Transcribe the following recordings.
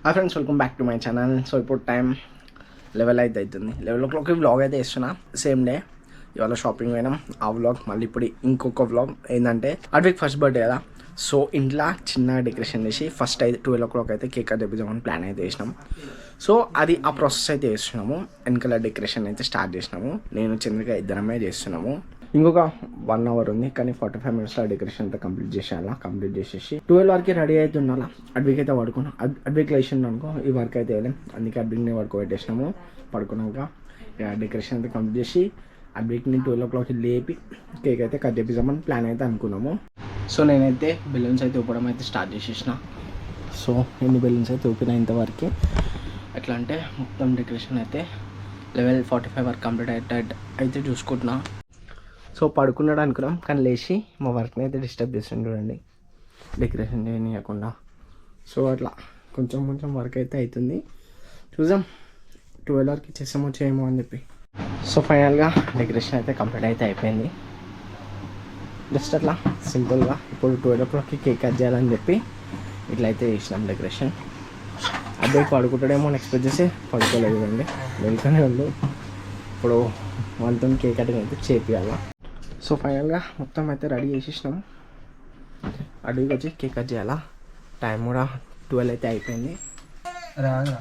Hi friends, welcome back to my channel. So ఇప్పుడు time 11 అయితే అవుతుంది. 11 o'clock వ్లాగ్ అయితే వేస్తున్నా. సేమ్ డే ఇవాళ షాపింగ్ పోయినాం. ఆ వ్లాగ్ మళ్ళీ ఇప్పుడు ఇంకొక వ్లాగ్ ఏంటంటే అడ్విక్ ఫస్ట్ బర్త్డే కదా. సో ఇంట్లో చిన్న డెకరేషన్ చేసి ఫస్ట్ అయితే 12 o'clock అయితే కేక్ కట్ చేద్దామని ప్లాన్ అయితే వేసినాం. సో అది ఆ ప్రాసెస్ అయితే చేస్తున్నాము. వెనకాల డెకరేషన్ అయితే స్టార్ట్ చేసినాము. నేను చంద్రిక ఇద్దరమే చేస్తున్నాము. ఇంకొక 1 hour ఉంది, కానీ 45 minutesలో డెకరేషన్ అంతా కంప్లీట్ చేసేయాలా. కంప్లీట్ చేసేసి 12 వరకు రెడీ అయితే ఉండాలా. అడ్విక్ అయితే పడుకున్నాం. అడ్విక్ లేచిండు అనుకో ఈ వర్క్ అయితే వేయలేం, అందుకే అడ్విక్ని పడుకోబెట్టేసినాము. పడుకున్నాక డెకరేషన్ అయితే కంప్లీట్ చేసి అడ్విక్ని 12 o'clock లేపి కేక్ అయితే కట్ చేపిద్దామని ప్లాన్ అయితే అనుకున్నాము. సో నేనైతే బెలూన్స్ అయితే ఊపడం అయితే స్టార్ట్ చేసేసిన. సో ఎన్ని బెలూన్స్ అయితే ఊపినా ఇంతవరకు. ఎట్లా అంటే మొత్తం డెకరేషన్ అయితే 11:45 వరకు కంప్లీట్ అయితే చూసుకుంటున్నా. సో పడుకున్నాడు అనుకున్నాం, కానీ లేచి మా వర్క్ని అయితే డిస్టర్బ్ చేస్తాను చూడండి, డెకరేషన్ చేయనీయకుండా. సో అట్లా కొంచెం వర్క్ అయితే అవుతుంది. చూద్దాం 12 వరకు చేసామో చేయమో అని చెప్పి. సో ఫైనల్గా డెకరేషన్ అయితే కంప్లీట్ అయితే అయిపోయింది. జస్ట్ అట్లా సింపుల్గా ఇప్పుడు 12 o'clock కేక్ కట్ చేయాలని చెప్పి ఇట్లా అయితే చేసినాం డెకరేషన్. అదే పడుకుంటాడేమో ఎక్స్పెక్ట్ చేసి పడుకోలేదు అండి, వెళ్తూనే ఉండు. ఇప్పుడు వాళ్ళతో కేక్ కటింగ్ అయితే చేపియాలా. సో ఫైనల్గా మొత్తం అయితే రెడీ చేసేసినాం. అడిగి వచ్చి కేక్ కట్ చేయాలా. టైం కూడా 12 అయితే అయిపోయింది. Raga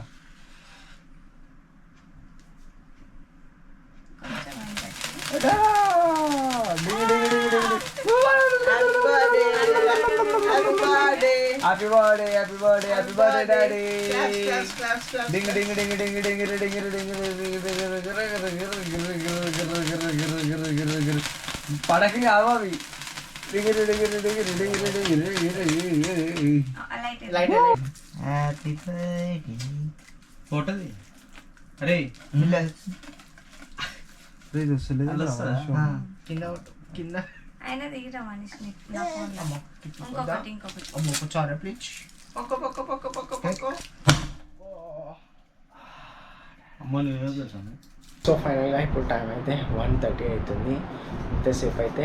happy birthday daddy. Ding ding ding ding ding ding ding పడకి కావు అవి. హ్యాపీ బర్త్డే ఫోటోది. అరే కింద ఆయన దిగిరా మనిషిని సో ఫైనల్గా ఇప్పుడు టైం అయితే 1:30 అవుతుంది. ఇంతసేపు అయితే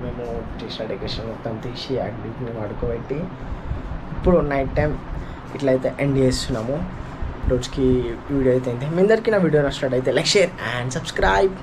మేము చేసిన డెకరేషన్ మొత్తం తీసి అడ్మిట్ని పడుకోబెట్టి ఇప్పుడు నైట్ టైం ఇట్లయితే ఎండ్ చేస్తున్నాము. రోజుకి వీడియో అయితే మీ అందరికీ నా వీడియో నచ్చినట్టయితే లైక్, షేర్ అండ్ సబ్స్క్రైబ్.